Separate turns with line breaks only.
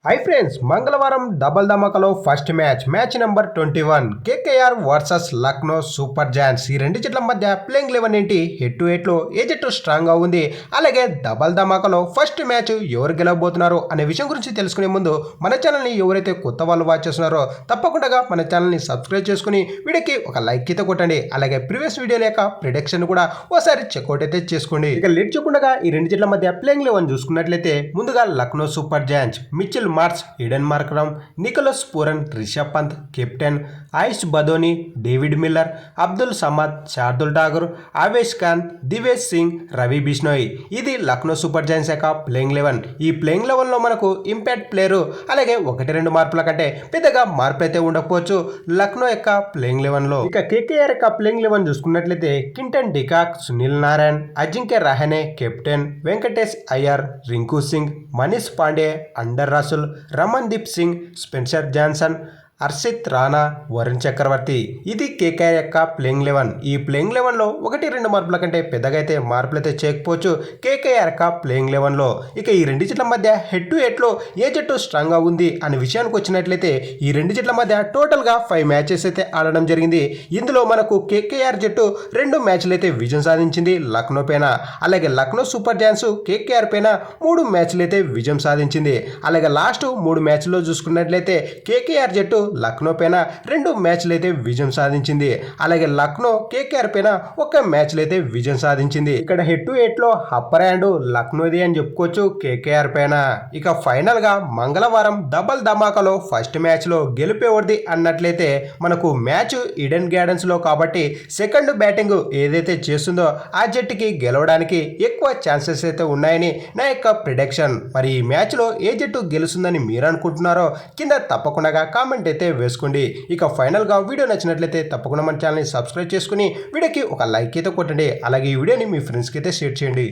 High friends, మంగళవారం double ధమాకాలో first match number 21 KKR versus Lucknow Super Giants. ఈ రెండు జట్ల మధ్య ప్లేయింగ్ 11 ఏంటి, హెడ్ టు హెడ్ లో ఏ జట్టు స్ట్రాంగ్ గా ఉంది, అలాగే డబల్ ధమాకాలో ఫస్ట్ మ్యాచ్ ఎవరు గెలవబోతున్నారు అనే విషయం గురించి తెలుసుకునే ముందు మన ఛానల్ ని ఎవరైతే కొత్త వాళ్ళు వాచ్ చేస్తున్నారో తప్పకుండా మన ఛానల్ ని సబ్స్క్రైబ్ చేసుకుని వీడియోకి ఒక లైక్ అయితే కొట్టండి. అలాగే ప్రీవియస్ వీడియో లేక ప్రిడిక్షన్ కూడా ఒకసారి చెక్అవుట్ అయితే చేసుకోండి. ఇక లేట్ చేయకుండా ఈ రెండు జట్ల మధ్య ప్లేయింగ్ 11 చూసుకున్నట్లయితే ముందుగా Lucknow Super Giants Mitchell Marsh, Aiden Markram, Nicholas Pooran, Rishabh Pant captain, Ayush Badoni, David Miller, Abdul Samad, Shardul Thakur, Avesh Khan, Divesh Singh, Ravi Bishnoi. ఇది లక్నో సూపర్ జాయింట్స్ యొక్క ప్లేయింగ్ 11. ఈ ప్లేయింగ్ 11లో మనకు ఇంపాక్ట్ ప్లేయరు అలాగే 1-2 మార్పుల కంటే పెద్దగా మార్పు అయితే ఉండకపోవచ్చు లక్నో యొక్క ప్లేయింగ్ 11లో. ఇక కేకేఆర్ యొక్క ప్లేయింగ్ 11 చూసుకున్నట్లయితే Quinton de Kock, Sunil Narine, Ajinkya Rahane captain, Venkatesh Iyer, Rinku Singh, Manish Pandey, Andre Russell, Ramandeep Singh, Spencer Johnson, Harshit Rana, Varun Chakravarthy. ఇది కేకేఆర్ యొక్క ప్లేయింగ్ 11. ఈ ప్లేయింగ్ 11లో 1-2 మార్పుల కంటే పెద్దగా అయితే మార్పులు అయితే చేయకపోవచ్చు కేకేఆర్ యొక్క ప్లేయింగ్ 11లో. ఇక ఈ రెండు జట్ల మధ్య హెడ్ టు హెడ్ లో ఏ జట్టు స్ట్రాంగ్ గా ఉంది అనే విషయానికి వచ్చినట్లయితే ఈ రెండు జట్ల మధ్య టోటల్ గా 5 మ్యాచెస్ అయితే ఆడడం జరిగింది. ఇందులో మనకు కేకేఆర్ జట్టు 2 మ్యాచ్లు అయితే విజయం సాధించింది లక్నో పైన. అలాగే లక్నో సూపర్ జాయింట్స్ కేకేఆర్ పైన 3 మ్యాచ్లు అయితే విజయం సాధించింది. అలాగే లాస్ట్ 3 మ్యాచ్ల్లో చూసుకున్నట్లయితే కేకేఆర్ జట్టు లక్నో పైన 2 మ్యాచ్లు అయితే విజయం సాధించింది. అలాగే లక్నో కేకేఆర్ పైన 1 మ్యాచ్లు అయితే విజయం సాధించింది. ఇక్కడ హెడ్ టు హెడ్ లో అప్పర్ హ్యాండ్ లక్నోది అని చెప్పుకోవచ్చు కేకేఆర్ పైన. ఇక ఫైనల్ గా మంగళవారం డబల్ ధమాకాలో ఫస్ట్ మ్యాచ్ లో గెలిపేవడిది అన్నట్లయితే మనకు మ్యాచ్ ఈడెన్ గార్డెన్స్ లో కాబట్టి సెకండ్ బ్యాటింగ్ ఏదైతే చేస్తుందో ఆ జట్టుకి గెలవడానికి ఎక్కువ ఛాన్సెస్ అయితే ఉన్నాయని నా యొక్క ప్రిడిక్షన్. మరి ఈ మ్యాచ్ లో ఏ జట్టు గెలుస్తుందని మీరు అనుకుంటున్నారో కింద తప్పకుండా కామెంట్ అయితే వేసుకోండి. ఇక ఫైనల్ గా వీడియో నచ్చినట్లయితే తప్పకుండా మన ఛానల్ ని సబ్స్క్రైబ్ చేసుకుని వీడియోకి ఒక లైక్ అయితే కొట్టండి. అలాగే ఈ వీడియోని మీ ఫ్రెండ్స్కి అయితే షేర్ చేయండి.